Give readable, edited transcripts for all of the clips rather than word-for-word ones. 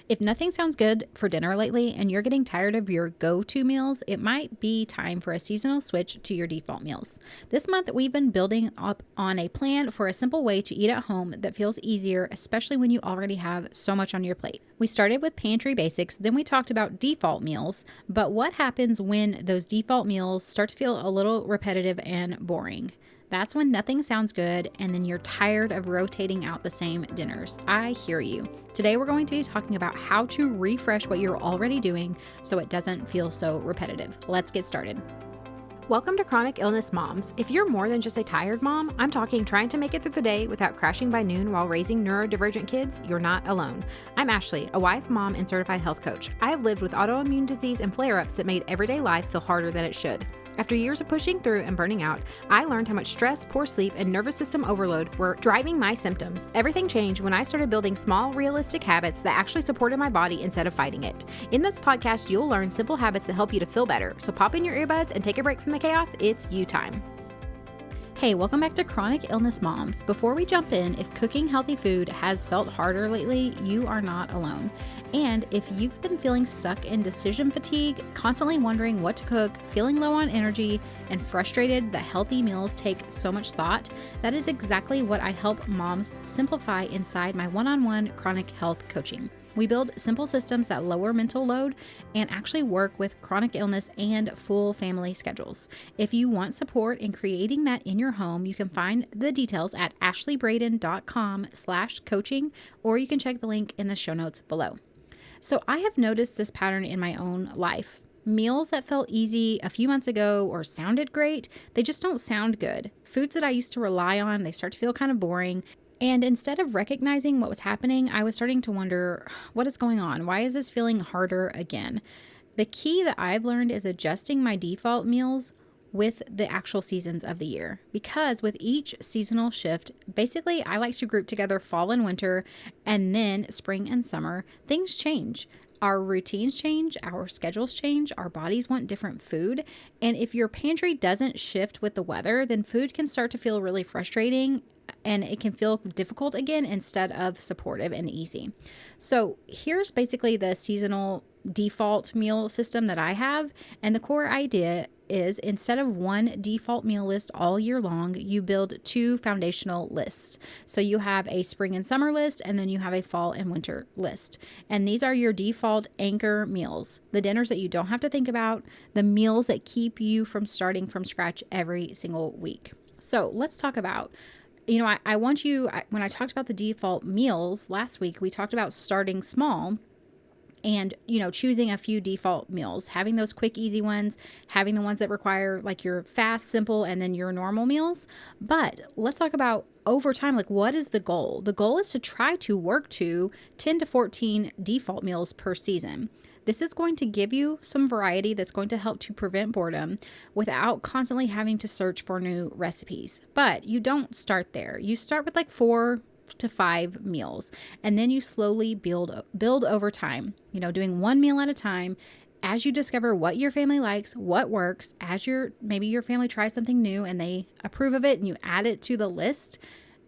If nothing sounds good for dinner lately and you're getting tired of your go-to meals, it might be time for a seasonal switch to your default meals. This month, we've been building up on a plan for a simple way to eat at home that feels easier, especially when you already have so much on your plate. We started with pantry basics, then we talked about default meals, but what happens when those default meals start to feel a little repetitive and boring? That's when nothing sounds good and then you're tired of rotating out the same dinners. I hear you. Today we're going to be talking about how to refresh what you're already doing so it doesn't feel so repetitive. Let's get started. Welcome to Chronic Illness Moms. If you're more than just a tired mom, I'm talking trying to make it through the day without crashing by noon while raising neurodivergent kids, you're not alone. I'm Ashley, a wife, mom, and certified health coach. I have lived with autoimmune disease and flare-ups that made everyday life feel harder than it should. After years of pushing through and burning out, I learned how much stress, poor sleep, and nervous system overload were driving my symptoms. Everything changed when I started building small, realistic habits that actually supported my body instead of fighting it. In this podcast, you'll learn simple habits that help you to feel better. So pop in your earbuds and take a break from the chaos. It's you time. Hey, welcome back to Chronic Illness Moms. Before we jump in, if cooking healthy food has felt harder lately, you are not alone. And if you've been feeling stuck in decision fatigue, constantly wondering what to cook, feeling low on energy, and frustrated that healthy meals take so much thought, that is exactly what I help moms simplify inside my one-on-one chronic health coaching. We build simple systems that lower mental load and actually work with chronic illness and full family schedules. If you want support in creating that in your home, you can find the details at ashleybraden.com/coaching, or you can check the link in the show notes below. So I have noticed this pattern in my own life. Meals that felt easy a few months ago or sounded great, they just don't sound good. Foods that I used to rely on, they start to feel kind of boring. And instead of recognizing what was happening, I was starting to wonder, what is going on? Why is this feeling harder again? The key that I've learned is adjusting my default meals with the actual seasons of the year. Because with each seasonal shift, basically I like to group together fall and winter, and then spring and summer. Things change. Our routines change, our schedules change, our bodies want different food. And if your pantry doesn't shift with the weather, then food can start to feel really frustrating and it can feel difficult again instead of supportive and easy. So here's basically the seasonal default meal system that I have. And the core idea is instead of one default meal list all year long, you build two foundational lists. So you have a spring and summer list, and then you have a fall and winter list. And these are your default anchor meals, the dinners that you don't have to think about, the meals that keep you from starting from scratch every single week. So let's talk about, I want you, when I talked about the default meals last week, we talked about starting small and, choosing a few default meals, having those quick, easy ones, having the ones that require like your fast, simple, and then your normal meals. But let's talk about over time, like what is the goal? The goal is to try to work to 10 to 14 default meals per season. This is going to give you some variety that's going to help to prevent boredom without constantly having to search for new recipes. But you don't start there. You start with like 4 to 5 meals, and then you slowly build over time, doing one meal at a time as you discover what your family likes, what works, as maybe your family tries something new and they approve of it and you add it to the list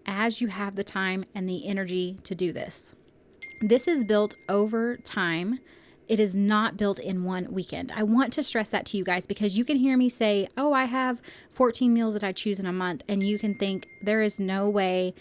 as you have the time and the energy to do this. This is built over time. It is not built in one weekend. I want to stress that to you guys because you can hear me say, oh, I have 14 meals that I choose in a month. And you can think there is no way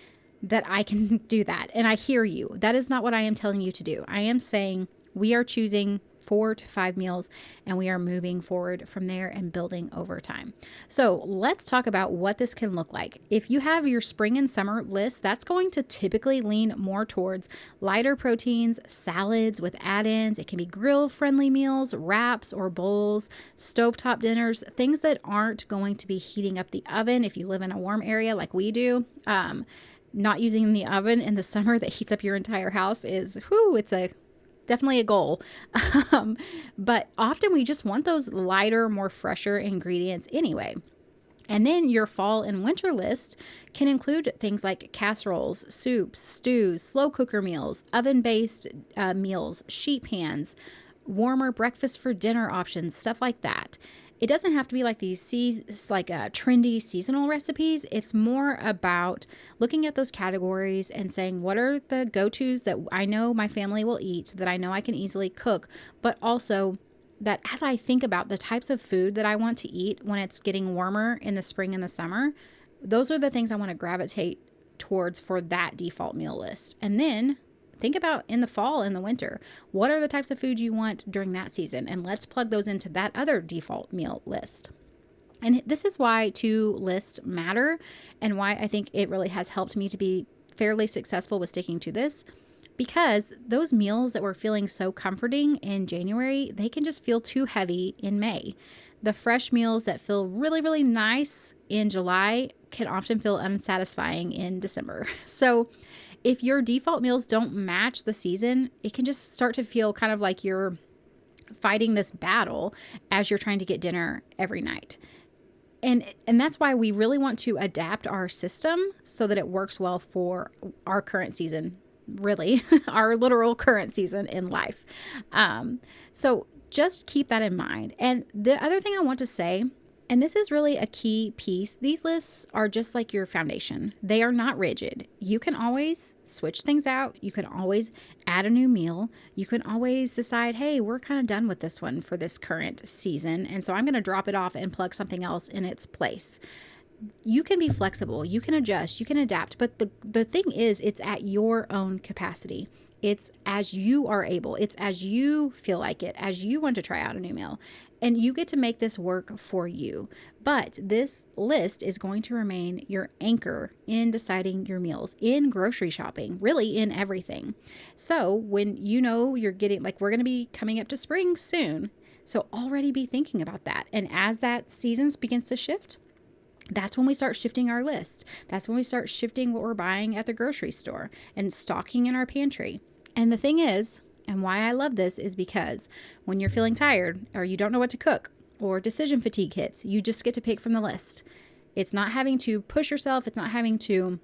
that I can do that. And I hear you. That is not what I am telling you to do. I am saying we are choosing 4 to 5 meals and we are moving forward from there and building over time. So let's talk about what this can look like. If you have your spring and summer list, that's going to typically lean more towards lighter proteins, salads with add-ins. It can be grill-friendly meals, wraps or bowls, stovetop dinners, things that aren't going to be heating up the oven if you live in a warm area like we do. Not using the oven in the summer that heats up your entire house is, it's definitely a goal. But often we just want those lighter, more fresher ingredients anyway. And then your fall and winter list can include things like casseroles, soups, stews, slow cooker meals, oven-based meals, sheet pans, warmer breakfast for dinner options, stuff like that. It doesn't have to be like these trendy seasonal recipes. It's more about looking at those categories and saying, what are the go-tos that I know my family will eat, that I know I can easily cook, but also that as I think about the types of food that I want to eat when it's getting warmer in the spring and the summer, those are the things I want to gravitate towards for that default meal list. And then think about in the fall and the winter, what are the types of food you want during that season? And let's plug those into that other default meal list. And this is why 2 lists matter and why I think it really has helped me to be fairly successful with sticking to this. Because those meals that were feeling so comforting in January, they can just feel too heavy in May. The fresh meals that feel really, really nice in July can often feel unsatisfying in December. So if your default meals don't match the season, it can just start to feel kind of like you're fighting this battle as you're trying to get dinner every night. And that's why we really want to adapt our system so that it works well for our current season, really, our literal current season in life. So just keep that in mind. And the other thing I want to say, and this is really a key piece, these lists are just like your foundation. They are not rigid. You can always switch things out. You can always add a new meal. You can always decide, hey, we're kind of done with this one for this current season, and so I'm going to drop it off and plug something else in its place. You can be flexible. You can adjust. You can adapt. But the thing is, it's at your own capacity. It's as you are able. It's as you feel like it, as you want to try out a new meal. And you get to make this work for you. But this list is going to remain your anchor in deciding your meals, in grocery shopping, really in everything. So when you know you're getting, like, we're going to be coming up to spring soon. So already be thinking about that. And as that season begins to shift, that's when we start shifting our list. That's when we start shifting what we're buying at the grocery store and stocking in our pantry. And the thing is, and why I love this, is because when you're feeling tired or you don't know what to cook or decision fatigue hits, you just get to pick from the list. It's not having to push yourself. It's not having to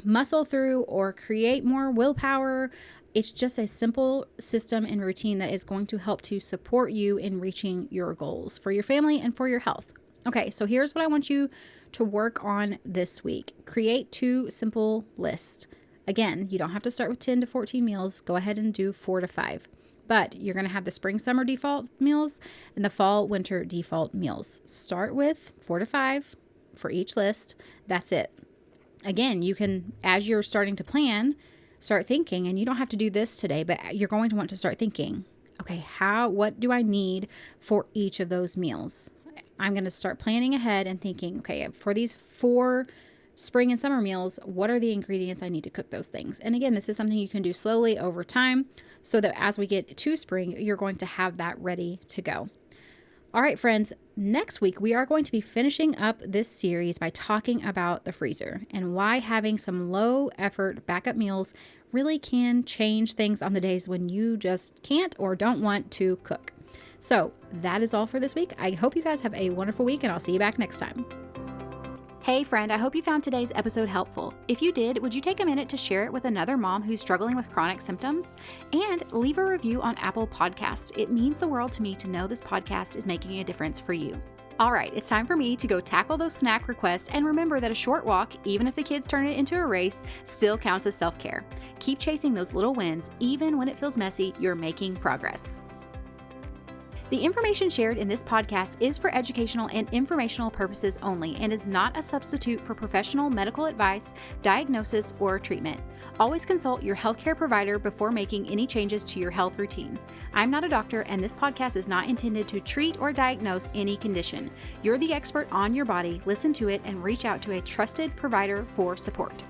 muscle through or create more willpower. It's just a simple system and routine that is going to help to support you in reaching your goals for your family and for your health. Okay, so here's what I want you to work on this week. Create 2 simple lists. Again, you don't have to start with 10 to 14 meals. Go ahead and do 4 to 5. But you're going to have the spring, summer default meals and the fall, winter default meals. Start with 4 to 5 for each list. That's it. Again, you can, as you're starting to plan, start thinking, and you don't have to do this today, but you're going to want to start thinking, okay, what do I need for each of those meals? I'm going to start planning ahead and thinking, okay, for these 4 spring and summer meals, what are the ingredients I need to cook those things? And again, this is something you can do slowly over time so that as we get to spring, you're going to have that ready to go. All right, friends, next week we are going to be finishing up this series by talking about the freezer and why having some low effort backup meals really can change things on the days when you just can't or don't want to cook. So that is all for this week. I hope you guys have a wonderful week, and I'll see you back next time. Hey friend, I hope you found today's episode helpful. If you did, would you take a minute to share it with another mom who's struggling with chronic symptoms? And leave a review on Apple Podcasts. It means the world to me to know this podcast is making a difference for you. All right, it's time for me to go tackle those snack requests, and remember that a short walk, even if the kids turn it into a race, still counts as self-care. Keep chasing those little wins. Even when it feels messy, you're making progress. The information shared in this podcast is for educational and informational purposes only and is not a substitute for professional medical advice, diagnosis, or treatment. Always consult your healthcare provider before making any changes to your health routine. I'm not a doctor, and this podcast is not intended to treat or diagnose any condition. You're the expert on your body. Listen to it and reach out to a trusted provider for support.